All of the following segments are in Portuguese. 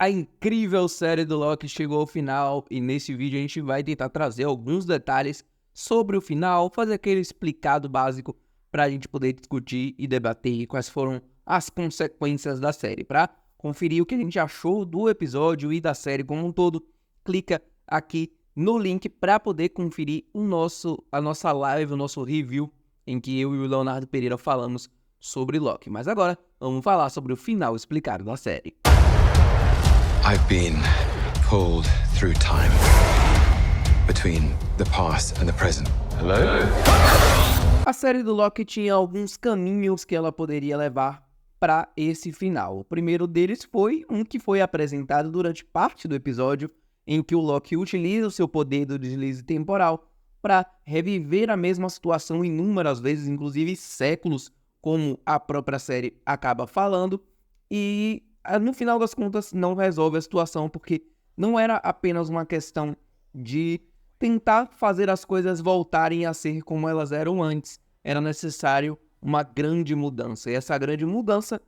A incrível série do Loki chegou ao final e nesse vídeo a gente vai tentar trazer alguns detalhes sobre o final, fazer aquele explicado básico para a gente poder discutir e debater quais foram as consequências da série. Para conferir o que a gente achou do episódio e da série como um todo, clica aqui no link para poder conferir a nossa live, o nosso review, em que eu e o Leonardo Pereira falamos sobre Loki. Mas agora vamos falar sobre o final explicado da série. I've been pulled through time between the past and the present. Hello? A série do Loki tinha alguns caminhos que ela poderia levar para esse final. O primeiro deles foi um que foi apresentado durante parte do episódio, em que o Loki utiliza o seu poder do deslize temporal para reviver a mesma situação inúmeras vezes, inclusive séculos, como a própria série acaba falando, e no final das contas não resolve a situação, porque não era apenas uma questão de tentar fazer as coisas voltarem a ser como elas eram antes. Era necessário uma grande mudança, e essa grande mudança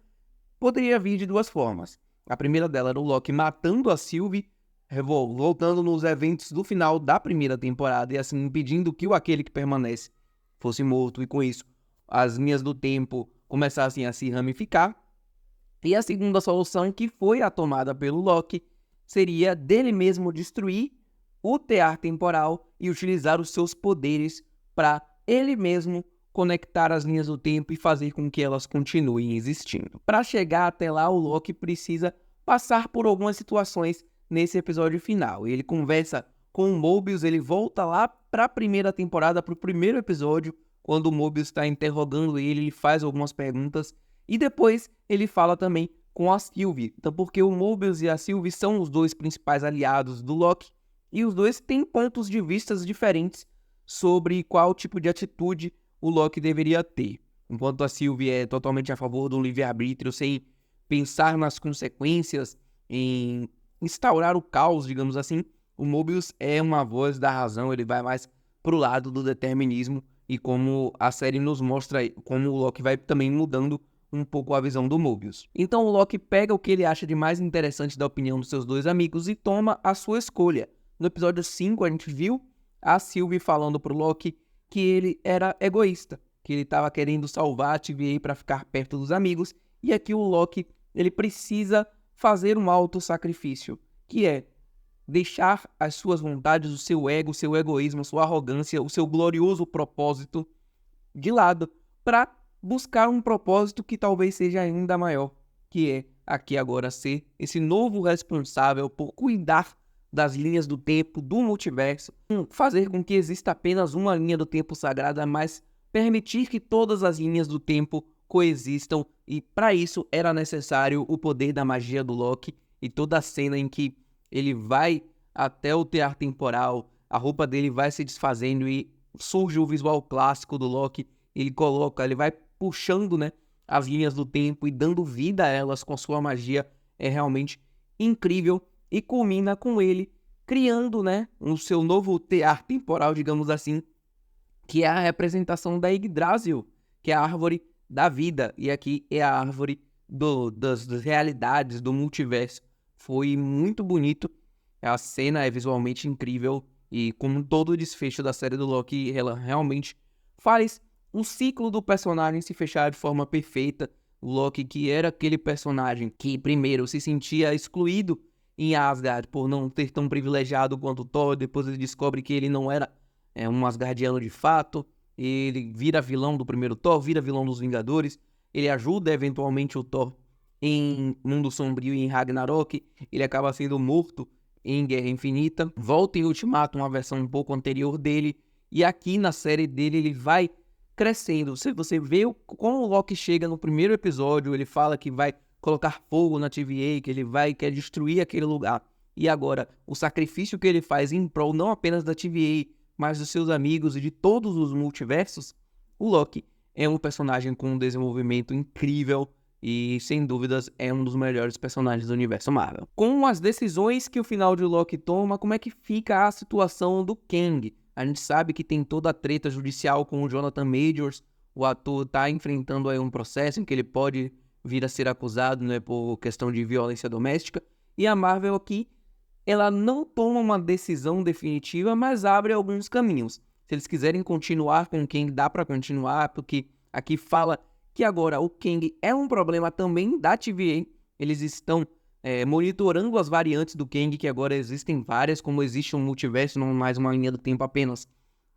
poderia vir de duas formas. A primeira dela era o Loki matando a Sylvie, voltando nos eventos do final da primeira temporada, e assim impedindo que aquele que permanece fosse morto, e com isso as linhas do tempo começassem a se ramificar. E a segunda solução, que foi a tomada pelo Loki, seria dele mesmo destruir o tear temporal e utilizar os seus poderes para ele mesmo conectar as linhas do tempo e fazer com que elas continuem existindo. Para chegar até lá, o Loki precisa passar por algumas situações nesse episódio final. Ele conversa com o Mobius, ele volta lá para a primeira temporada, para o primeiro episódio, quando o Mobius está interrogando ele faz algumas perguntas. E depois ele fala também com a Sylvie, então, porque o Mobius e a Sylvie são os dois principais aliados do Loki, e os dois têm pontos de vista diferentes sobre qual tipo de atitude o Loki deveria ter. Enquanto a Sylvie é totalmente a favor do livre-arbítrio, sem pensar nas consequências, em instaurar o caos, digamos assim, o Mobius é uma voz da razão, ele vai mais pro lado do determinismo, e como a série nos mostra como o Loki vai também mudando um pouco a visão do Mobius. Então o Loki pega o que ele acha de mais interessante da opinião dos seus dois amigos e toma a sua escolha. No episódio 5 a gente viu a Sylvie falando pro Loki que ele era egoísta, que ele estava querendo salvar a TVA para ficar perto dos amigos, e aqui o Loki ele precisa fazer um auto-sacrifício, que é deixar as suas vontades, o seu ego, o seu egoísmo, a sua arrogância, o seu glorioso propósito de lado para buscar um propósito que talvez seja ainda maior, que é aqui agora ser esse novo responsável por cuidar das linhas do tempo, do multiverso, fazer com que exista apenas uma linha do tempo sagrada, mas permitir que todas as linhas do tempo coexistam, e para isso era necessário o poder da magia do Loki, e toda a cena em que ele vai até o tear temporal, a roupa dele vai se desfazendo e surge o visual clássico do Loki, ele vai puxando, né, as linhas do tempo e dando vida a elas com sua magia, é realmente incrível, e culmina com ele criando, né, o seu novo tear temporal, digamos assim, que é a representação da Yggdrasil, que é a árvore da vida, e aqui é a árvore das realidades, do multiverso. Foi muito bonito, a cena é visualmente incrível, e como todo o desfecho da série do Loki, ela realmente faz o ciclo do personagem se fechar de forma perfeita. O Loki, que era aquele personagem que primeiro se sentia excluído em Asgard por não ter tão privilegiado quanto o Thor, depois ele descobre que ele não era um asgardiano de fato, ele vira vilão do primeiro Thor, vira vilão dos Vingadores, ele ajuda eventualmente o Thor em Mundo Sombrio e em Ragnarok, ele acaba sendo morto em Guerra Infinita, volta em Ultimato, uma versão um pouco anterior dele, e aqui na série dele ele vai crescendo. Você vê como o Loki chega no primeiro episódio, ele fala que vai colocar fogo na TVA, que ele quer destruir aquele lugar. E agora, o sacrifício que ele faz em prol não apenas da TVA, mas dos seus amigos e de todos os multiversos, o Loki é um personagem com um desenvolvimento incrível e, sem dúvidas, é um dos melhores personagens do universo Marvel. Com as decisões que o final de Loki toma, como é que fica a situação do Kang? A gente sabe que tem toda a treta judicial com o Jonathan Majors, o ator está enfrentando aí um processo em que ele pode vir a ser acusado, né, por questão de violência doméstica, E a Marvel aqui, ela não toma uma decisão definitiva, mas abre alguns caminhos. Se eles quiserem continuar com o Kang, dá para continuar, porque aqui fala que agora o Kang é um problema também da TVA. Eles estão monitorando as variantes do Kang, que agora existem várias, como existe um multiverso, não mais uma linha do tempo apenas.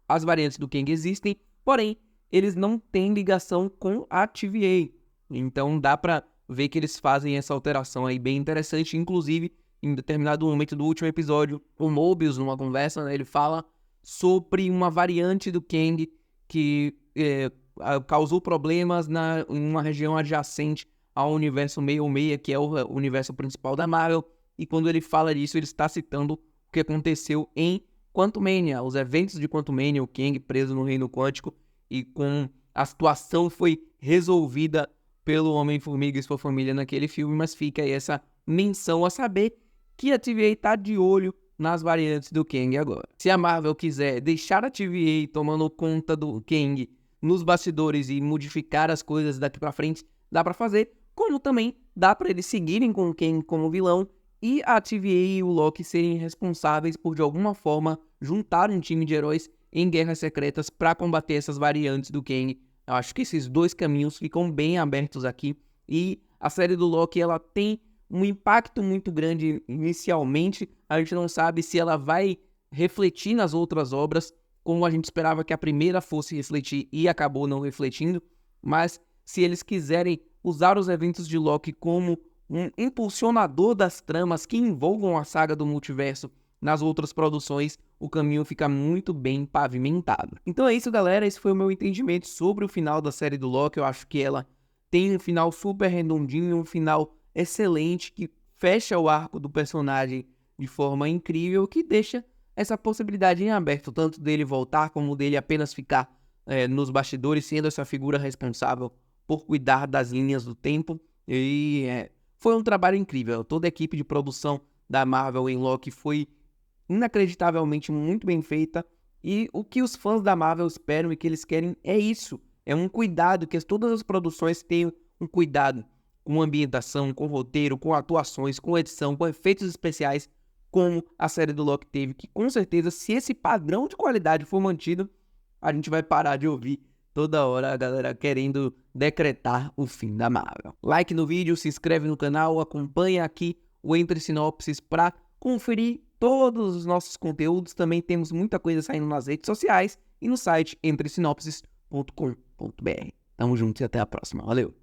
As variantes do Kang existem, porém, eles não têm ligação com a TVA. Então dá pra ver que eles fazem essa alteração aí bem interessante. Inclusive, em determinado momento do último episódio, o Mobius, numa conversa, né, ele fala sobre uma variante do Kang que causou problemas em uma região adjacente ao universo 616, que é o universo principal da Marvel. E quando ele fala disso, ele está citando o que aconteceu em Quantumania, os eventos de Quantumania, o Kang preso no reino quântico, e com a situação foi resolvida pelo Homem-Formiga e sua família naquele filme, mas fica aí essa menção a saber que a TVA está de olho nas variantes do Kang agora. Se a Marvel quiser deixar a TVA tomando conta do Kang nos bastidores e modificar as coisas daqui pra frente, dá pra fazer, como também dá pra eles seguirem com o Kang como vilão e a TVA e o Loki serem responsáveis por, de alguma forma, juntar um time de heróis em guerras secretas para combater essas variantes do Kang. Eu acho que esses dois caminhos ficam bem abertos aqui. E a série do Loki, ela tem um impacto muito grande inicialmente. A gente não sabe se ela vai refletir nas outras obras, como a gente esperava que a primeira fosse refletir e acabou não refletindo. Mas se eles quiserem usar os eventos de Loki como um impulsionador das tramas que envolvam a saga do multiverso nas outras produções, o caminho fica muito bem pavimentado. Então é isso, galera. Esse foi o meu entendimento sobre o final da série do Loki. Eu acho que ela tem um final super redondinho, um final excelente, que fecha o arco do personagem de forma incrível, que deixa essa possibilidade em aberto, tanto dele voltar, como dele apenas ficar nos bastidores, sendo essa figura responsável por cuidar das linhas do tempo. E foi um trabalho incrível. Toda a equipe de produção da Marvel em Loki foi inacreditavelmente muito bem feita, e o que os fãs da Marvel esperam e que eles querem é isso, é um cuidado, que todas as produções tenham um cuidado com ambientação, com roteiro, com atuações, com edição, com efeitos especiais, como a série do Loki teve, que com certeza, se esse padrão de qualidade for mantido, a gente vai parar de ouvir toda hora a galera querendo decretar o fim da Marvel. Like no vídeo, se inscreve no canal, acompanha aqui o Entre Sinopses para conferir todos os nossos conteúdos. Também temos muita coisa saindo nas redes sociais e no site entresinopses.com.br. Tamo junto e até a próxima. Valeu!